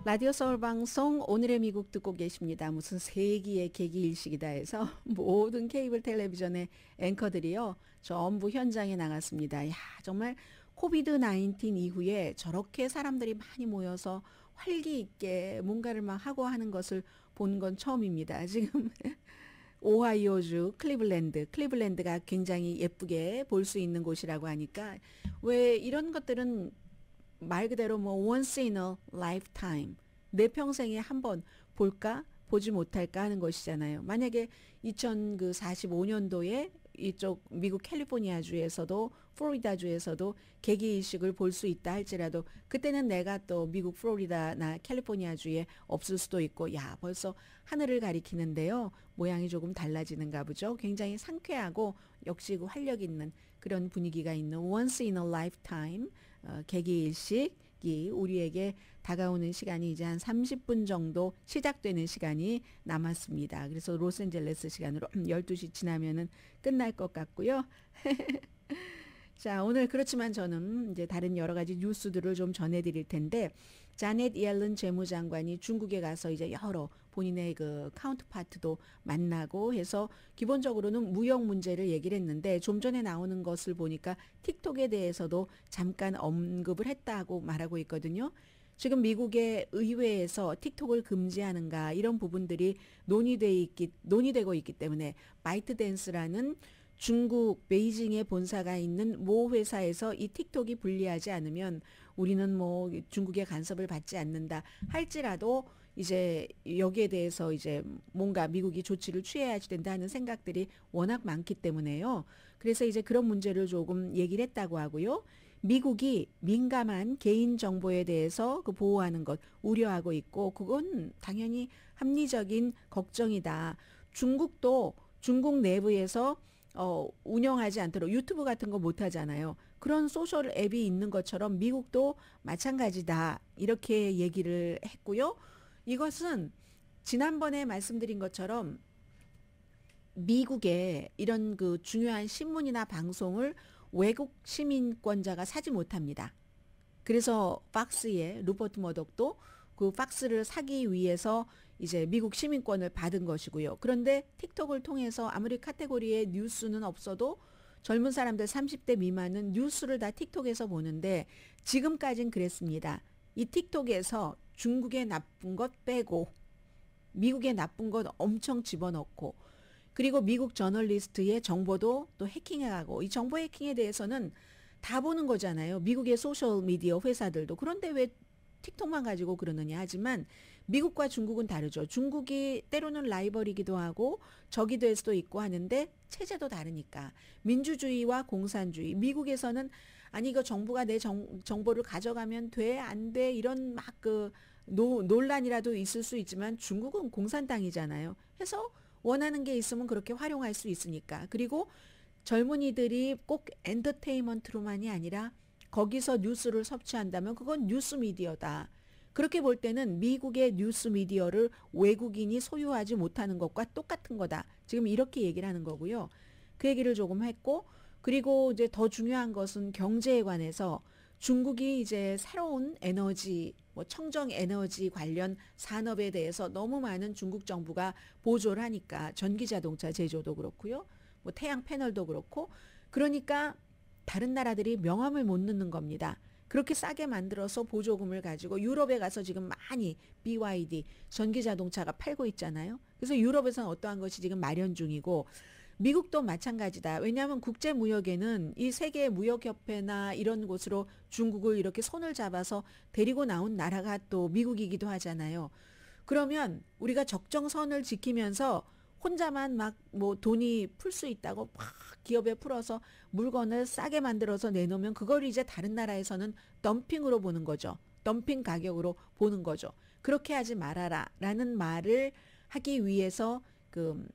라디오 서울 방송 오늘의 미국 듣고 계십니다. 무슨 세기의 계기일식이다 해서 모든 케이블 텔레비전의 앵커들이요. 전부 현장에 나갔습니다. 야 정말 코비드 19 이후에 저렇게 사람들이 많이 모여서 활기 있게 뭔가를 막 하고 하는 것을 본 건 처음입니다. 지금 오하이오주 클리블랜드가 굉장히 예쁘게 볼 수 있는 곳이라고 하니까 왜 이런 것들은 말 그대로 뭐 once in a lifetime 내 평생에 한 번 볼까 보지 못할까 하는 것이잖아요. 만약에 2045년도에 이쪽 미국 캘리포니아주에서도 플로리다주에서도 개기일식을 볼 수 있다 할지라도 그때는 내가 또 미국 플로리다나 캘리포니아주에 없을 수도 있고 야 벌써 하늘을 가리키는데요. 모양이 조금 달라지는가 보죠. 굉장히 상쾌하고 역시 그 활력 있는 그런 분위기가 있는 once in a lifetime 개기일식이 우리에게 다가오는 시간이 이제 한 30분 정도 시작되는 시간이 남았습니다. 그래서 로스앤젤레스 시간으로 12시 지나면은 끝날 것 같고요. 자, 오늘 그렇지만 저는 이제 다른 여러 가지 뉴스들을 좀 전해드릴 텐데 자넷 옐런 재무장관이 중국에 가서 이제 여러 본인의 그 카운트파트도 만나고 해서 기본적으로는 무역 문제를 얘기를 했는데 좀 전에 나오는 것을 보니까 틱톡에 대해서도 잠깐 언급을 했다고 말하고 있거든요. 지금 미국의 의회에서 틱톡을 금지하는가 이런 부분들이 논의되고 있기 때문에 바이트댄스라는 중국 베이징에 본사가 있는 모 회사에서 이 틱톡이 분리하지 않으면 우리는 뭐 중국의 간섭을 받지 않는다 할지라도 이제 여기에 대해서 이제 뭔가 미국이 조치를 취해야 된다는 생각들이 워낙 많기 때문에요. 그래서 이제 그런 문제를 조금 얘기를 했다고 하고요. 미국이 민감한 개인 정보에 대해서 그 보호하는 것 우려하고 있고 그건 당연히 합리적인 걱정이다. 중국도 중국 내부에서 운영하지 않도록 유튜브 같은 거 못 하잖아요. 그런 소셜 앱이 있는 것처럼 미국도 마찬가지다. 이렇게 얘기를 했고요. 이것은 지난번에 말씀드린 것처럼 미국의 이런 그 중요한 신문이나 방송을 외국 시민권자가 사지 못합니다. 그래서 팍스의 루퍼트 머덕도 그 팍스를 사기 위해서 이제 미국 시민권을 받은 것이고요. 그런데 틱톡을 통해서 아무리 카테고리에 뉴스는 없어도 젊은 사람들 30대 미만은 뉴스를 다 틱톡에서 보는데 지금까진 그랬습니다. 이 틱톡에서 중국의 나쁜 것 빼고 미국의 나쁜 것 엄청 집어넣고 그리고 미국 저널리스트의 정보도 또 해킹해가고 이 정보 해킹에 대해서는 다 보는 거잖아요. 미국의 소셜미디어 회사들도. 그런데 왜 틱톡만 가지고 그러느냐 하지만 미국과 중국은 다르죠. 중국이 때로는 라이벌이기도 하고 적이 될 수도 있고 하는데 체제도 다르니까. 민주주의와 공산주의. 미국에서는 아니 이거 정부가 내 정보를 가져가면 돼? 안 돼? 이런 막 그 논란이라도 있을 수 있지만 중국은 공산당이잖아요. 해서 원하는 게 있으면 그렇게 활용할 수 있으니까. 그리고 젊은이들이 꼭 엔터테인먼트로만이 아니라 거기서 뉴스를 섭취한다면 그건 뉴스 미디어다. 그렇게 볼 때는 미국의 뉴스 미디어를 외국인이 소유하지 못하는 것과 똑같은 거다. 지금 이렇게 얘기를 하는 거고요. 그 얘기를 조금 했고 그리고 이제 더 중요한 것은 경제에 관해서 중국이 이제 새로운 에너지 뭐 청정 에너지 관련 산업에 대해서 너무 많은 중국 정부가 보조를 하니까 전기 자동차 제조도 그렇고요. 뭐 태양 패널도 그렇고 그러니까 다른 나라들이 명함을 못 넣는 겁니다. 그렇게 싸게 만들어서 보조금을 가지고 유럽에 가서 지금 많이 BYD 전기자동차가 팔고 있잖아요. 그래서 유럽에서는 어떠한 것이 지금 마련 중이고 미국도 마찬가지다. 왜냐하면 국제무역에는 이 세계무역협회나 이런 곳으로 중국을 이렇게 손을 잡아서 데리고 나온 나라가 또 미국이기도 하잖아요. 그러면 우리가 적정선을 지키면서 혼자만 막 뭐 돈이 풀 수 있다고 막 기업에 풀어서 물건을 싸게 만들어서 내놓으면 그걸 이제 다른 나라에서는 덤핑으로 보는 거죠. 덤핑 가격으로 보는 거죠. 그렇게 하지 말아라 라는 말을 하기 위해서 그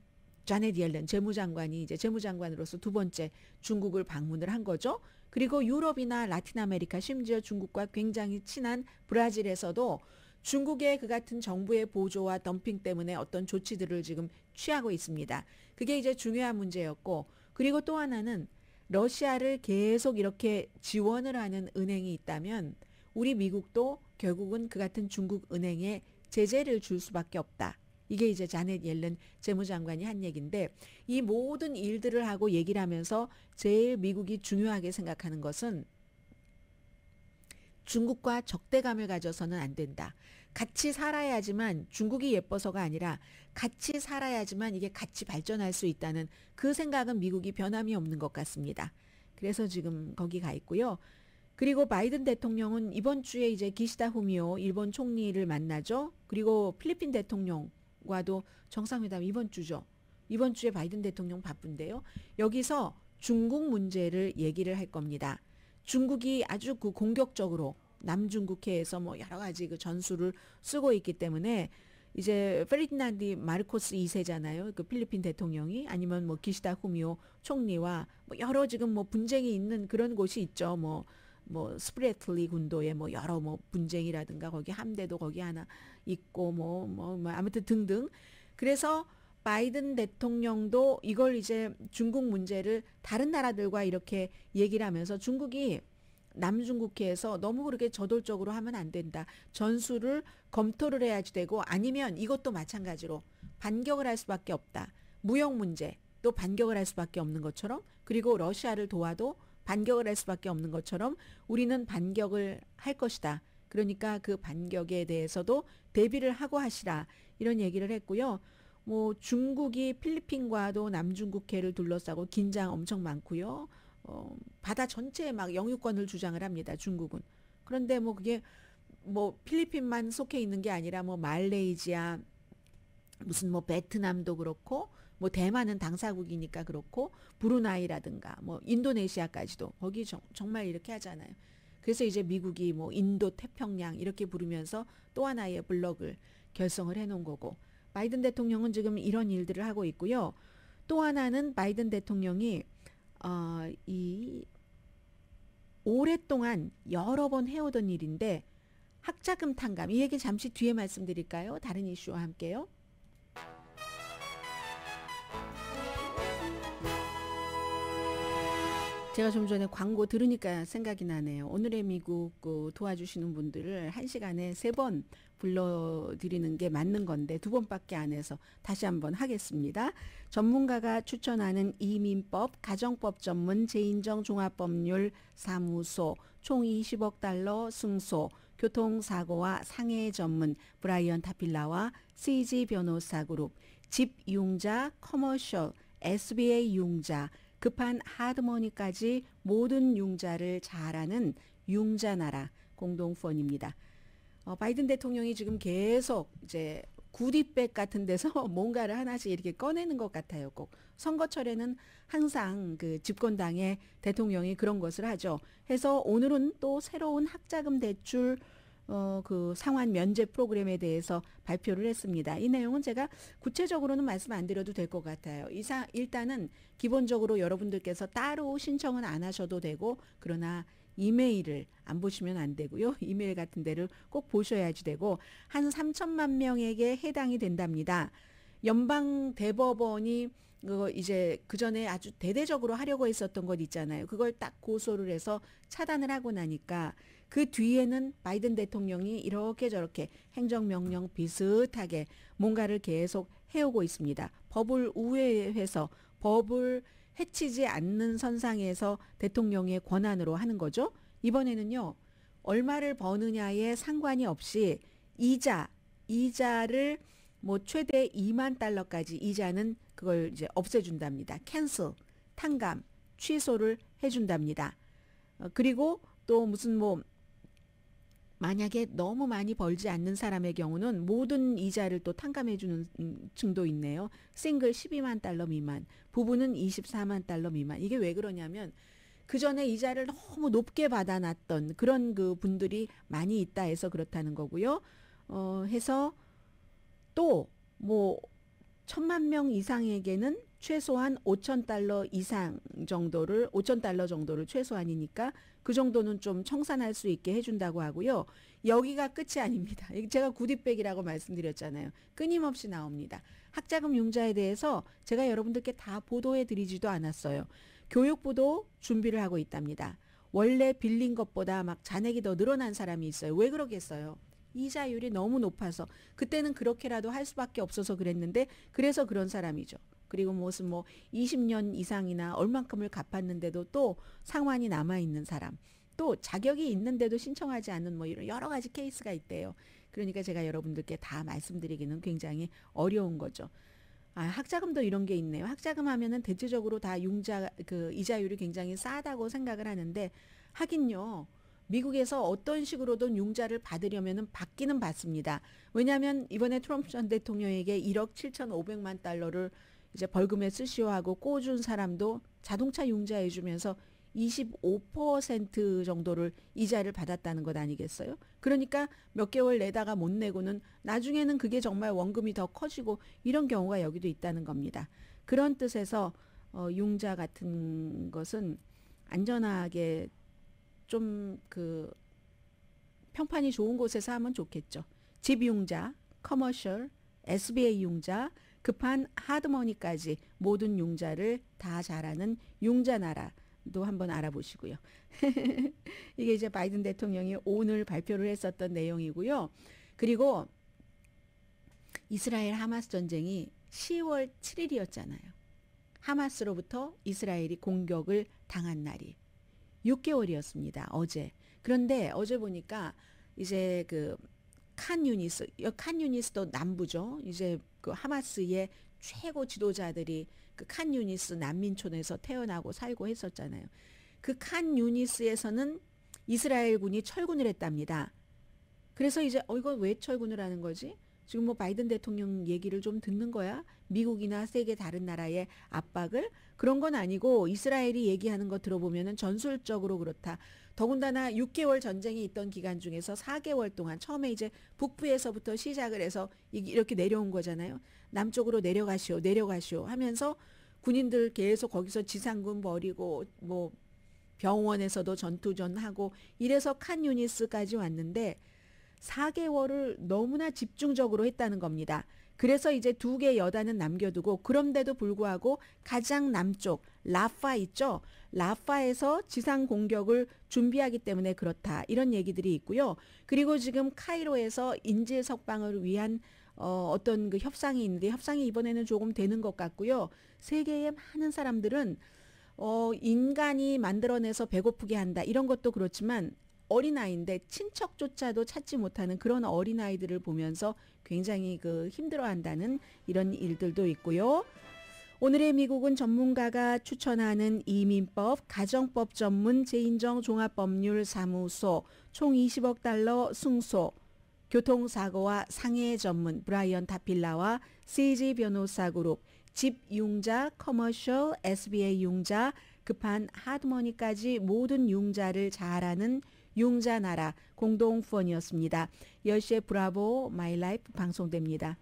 자넷 옐런 재무장관이 이제 재무장관으로서 두 번째 중국을 방문을 한 거죠. 그리고 유럽이나 라틴 아메리카 심지어 중국과 굉장히 친한 브라질에서도 중국의 그 같은 정부의 보조와 덤핑 때문에 어떤 조치들을 지금 취하고 있습니다. 그게 이제 중요한 문제였고, 그리고 또 하나는 러시아를 계속 이렇게 지원을 하는 은행이 있다면 우리 미국도 결국은 그 같은 중국 은행에 제재를 줄 수밖에 없다. 이게 이제 자넷 옐런 재무장관이 한 얘기인데, 이 모든 일들을 하고 얘기를 하면서 제일 미국이 중요하게 생각하는 것은 중국과 적대감을 가져서는 안 된다. 같이 살아야지만, 중국이 예뻐서가 아니라 같이 살아야지만 이게 같이 발전할 수 있다는 그 생각은 미국이 변함이 없는 것 같습니다. 그래서 지금 거기 가 있고요. 그리고 바이든 대통령은 이번 주에 이제 기시다 후미오 일본 총리를 만나죠. 그리고 필리핀 대통령과도 정상회담 이번 주죠. 이번 주에 바이든 대통령 바쁜데요. 여기서 중국 문제를 얘기를 할 겁니다. 중국이 아주 그 공격적으로 남중국해에서 뭐 여러 가지 그 전술을 쓰고 있기 때문에 이제 페르디난드 마르코스 2세잖아요. 그 필리핀 대통령이, 아니면 뭐 기시다 후미오 총리와 뭐 여러 지금 뭐 분쟁이 있는 그런 곳이 있죠. 뭐 스프레틀리 군도에 뭐 여러 뭐 분쟁이라든가 거기 함대도 거기 하나 있고 뭐 아무튼 등등. 그래서 바이든 대통령도 이걸 이제 중국 문제를 다른 나라들과 이렇게 얘기를 하면서 중국이 남중국해에서 너무 그렇게 저돌적으로 하면 안 된다. 전술을 검토를 해야지 되고, 아니면 이것도 마찬가지로 반격을 할 수밖에 없다. 무역 문제 또 반격을 할 수밖에 없는 것처럼, 그리고 러시아를 도와도 반격을 할 수밖에 없는 것처럼 우리는 반격을 할 것이다. 그러니까 그 반격에 대해서도 대비를 하고 하시라. 이런 얘기를 했고요. 뭐 중국이 필리핀과도 남중국해를 둘러싸고 긴장 엄청 많고요. 바다 전체에 막 영유권을 주장을 합니다. 중국은. 그런데 뭐 그게 뭐 필리핀만 속해 있는 게 아니라 뭐 말레이시아, 무슨 뭐 베트남도 그렇고, 뭐 대만은 당사국이니까 그렇고, 브루나이라든가 뭐 인도네시아까지도 거기 정말 이렇게 하잖아요. 그래서 이제 미국이 뭐 인도 태평양 이렇게 부르면서 또 하나의 블록을 결성을 해놓은 거고, 바이든 대통령은 지금 이런 일들을 하고 있고요. 또 하나는 바이든 대통령이 이 오랫동안 여러 번 해오던 일인데, 학자금 탕감, 이 얘기 잠시 뒤에 말씀드릴까요? 다른 이슈와 함께요. 제가 좀 전에 광고 들으니까 생각이 나네요. 오늘의 미국 도와주시는 분들을 1시간에 3번 불러드리는 게 맞는 건데 2번밖에 안 해서 다시 한번 하겠습니다. 전문가가 추천하는 이민법, 가정법 전문 재인정 종합법률 사무소, 총 20억 달러 승소, 교통사고와 상해 전문 브라이언 타필라와 CG 변호사 그룹, 집융자, 커머셜, SBA 융자, 급한 하드머니까지 모든 융자를 잘하는 융자나라 공동펀입니다. 바이든 대통령이 지금 계속 이제 구디백 같은 데서 뭔가를 하나씩 이렇게 꺼내는 것 같아요. 꼭 선거철에는 항상 그 집권당의 대통령이 그런 것을 하죠. 해서 오늘은 또 새로운 학자금 대출 그 상환 면제 프로그램에 대해서 발표를 했습니다. 이 내용은 제가 구체적으로는 말씀 안 드려도 될 것 같아요. 일단은 기본적으로 여러분들께서 따로 신청은 안 하셔도 되고, 그러나 이메일을 안 보시면 안 되고요. 이메일 같은 데를 꼭 보셔야지 되고, 한 3천만 명에게 해당이 된답니다. 연방 대법원이 이제 그 전에 아주 대대적으로 하려고 했었던 것 있잖아요. 그걸 딱 고소를 해서 차단을 하고 나니까 그 뒤에는 바이든 대통령이 이렇게 저렇게 행정명령 비슷하게 뭔가를 계속 해오고 있습니다. 법을 우회해서 법을 해치지 않는 선상에서 대통령의 권한으로 하는 거죠. 이번에는요, 얼마를 버느냐에 상관이 없이 이자를 뭐 최대 2만 달러까지 이자는 그걸 이제 없애준답니다. 캔슬, 탕감, 취소를 해준답니다. 그리고 또 무슨 뭐 만약에 너무 많이 벌지 않는 사람의 경우는 모든 이자를 또 탕감해주는 층도 있네요. 싱글 12만 달러 미만, 부부는 24만 달러 미만. 이게 왜 그러냐면 그 전에 이자를 너무 높게 받아놨던 그런 그 분들이 많이 있다 해서 그렇다는 거고요. 해서 또 뭐 1,000만 명 이상에게는 최소한 5,000달러 이상 정도를 5,000달러 정도를 최소한이니까 그 정도는 좀 청산할 수 있게 해준다고 하고요. 여기가 끝이 아닙니다. 제가 구디백이라고 말씀드렸잖아요. 끊임없이 나옵니다. 학자금 융자에 대해서 제가 여러분들께 다 보도해 드리지도 않았어요. 교육부도 준비를 하고 있답니다. 원래 빌린 것보다 막 잔액이 더 늘어난 사람이 있어요. 왜 그러겠어요? 이자율이 너무 높아서 그때는 그렇게라도 할 수밖에 없어서 그랬는데 그래서 그런 사람이죠. 그리고 무슨 뭐 20년 이상이나 얼만큼을 갚았는데도 또 상환이 남아있는 사람, 또 자격이 있는데도 신청하지 않는 뭐 이런 여러 가지 케이스가 있대요. 그러니까 제가 여러분들께 다 말씀드리기는 굉장히 어려운 거죠. 학자금도 이런 게 있네요. 학자금 하면은 대체적으로 다 그 이자율이 굉장히 싸다고 생각을 하는데 하긴요. 미국에서 어떤 식으로든 융자를 받으려면은 받기는 받습니다. 왜냐하면 이번에 트럼프 전 대통령에게 1억 7,500만 달러를 이제 벌금에 쓰시오 하고 꿔준 사람도 자동차 융자해 주면서 25% 정도를 이자를 받았다는 것 아니겠어요? 그러니까 몇 개월 내다가 못 내고는 나중에는 그게 정말 원금이 더 커지고 이런 경우가 여기도 있다는 겁니다. 그런 뜻에서 융자 같은 것은 안전하게 좀 그 평판이 좋은 곳에서 하면 좋겠죠. 집 융자, 커머셜, SBA 융자, 급한 하드머니까지 모든 융자를 다 잘하는 융자 나라도 한번 알아보시고요. 이게 이제 바이든 대통령이 오늘 발표를 했었던 내용이고요. 그리고 이스라엘 하마스 전쟁이 10월 7일이었잖아요. 하마스로부터 이스라엘이 공격을 당한 날이 6개월이었습니다. 어제. 그런데 어제 보니까 이제 그 칸 유니스도 남부죠. 이제 그 하마스의 최고 지도자들이 그 칸 유니스 난민촌에서 태어나고 살고 했었잖아요. 그 칸 유니스에서는 이스라엘군이 철군을 했답니다. 그래서 이제 이거 왜 철군을 하는 거지? 지금 뭐 바이든 대통령 얘기를 좀 듣는 거야? 미국이나 세계 다른 나라의 압박을? 그런 건 아니고 이스라엘이 얘기하는 거 들어보면은 전술적으로 그렇다. 더군다나 6개월 전쟁이 있던 기간 중에서 4개월 동안 처음에 이제 북부에서부터 시작을 해서 이렇게 내려온 거잖아요. 남쪽으로 내려가시오 하면서 군인들 계속 거기서 지상군 버리고 뭐 병원에서도 전투전하고 이래서 칸 유니스까지 왔는데 4개월을 너무나 집중적으로 했다는 겁니다. 그래서 이제 2개 여단은 남겨두고 그런데도 불구하고 가장 남쪽 라파 있죠. 라파에서 지상 공격을 준비하기 때문에 그렇다. 이런 얘기들이 있고요. 그리고 지금 카이로에서 인질 석방을 위한 어떤 그 협상이 있는데 협상이 이번에는 조금 되는 것 같고요. 세계의 많은 사람들은 인간이 만들어내서 배고프게 한다. 이런 것도 그렇지만 어린아이인데 친척조차도 찾지 못하는 그런 어린아이들을 보면서 굉장히 그 힘들어한다는 이런 일들도 있고요. 오늘의 미국은 전문가가 추천하는 이민법, 가정법 전문 재인정 종합법률사무소, 총 20억 달러 승소, 교통사고와 상해 전문 브라이언 타필라와 CG 변호사 그룹, 집 융자, 커머셜, SBA 융자, 급한 하드머니까지 모든 융자를 잘하는 융자 나라 공동 후원이었습니다. 10시에 브라보 마이 라이프 방송됩니다.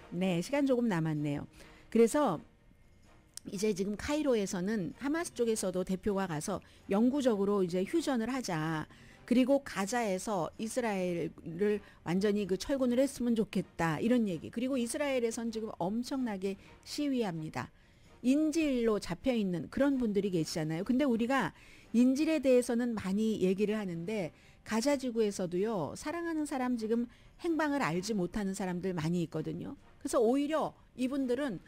네, 시간 조금 남았네요. 그래서 이제 지금 카이로에서는 하마스 쪽에서도 대표가 가서 영구적으로 이제 휴전을 하자. 그리고 가자에서 이스라엘을 완전히 그 철군을 했으면 좋겠다. 이런 얘기. 그리고 이스라엘에선 지금 엄청나게 시위합니다. 인질로 잡혀있는 그런 분들이 계시잖아요. 근데 우리가 인질에 대해서는 많이 얘기를 하는데 가자 지구에서도요. 사랑하는 사람 지금 행방을 알지 못하는 사람들 많이 있거든요. 그래서 오히려 이분들은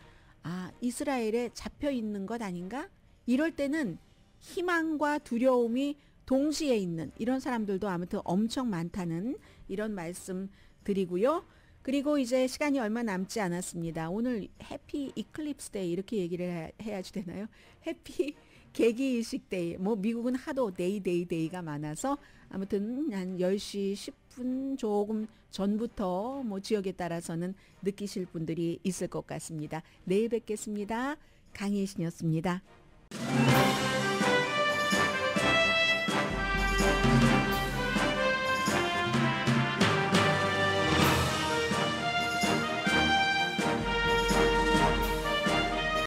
이스라엘에 잡혀있는 것 아닌가? 이럴 때는 희망과 두려움이 동시에 있는 이런 사람들도 아무튼 엄청 많다는 이런 말씀 드리고요. 그리고 이제 시간이 얼마 남지 않았습니다. 오늘 해피 이클립스 데이 이렇게 얘기를 해야지 되나요? 해피 개기이식 데이. 뭐 미국은 하도 데이가 많아서 아무튼 한 10시 10분 조금 전부터 뭐 지역에 따라서는 느끼실 분들이 있을 것 같습니다. 내일 뵙겠습니다. 강혜신이었습니다.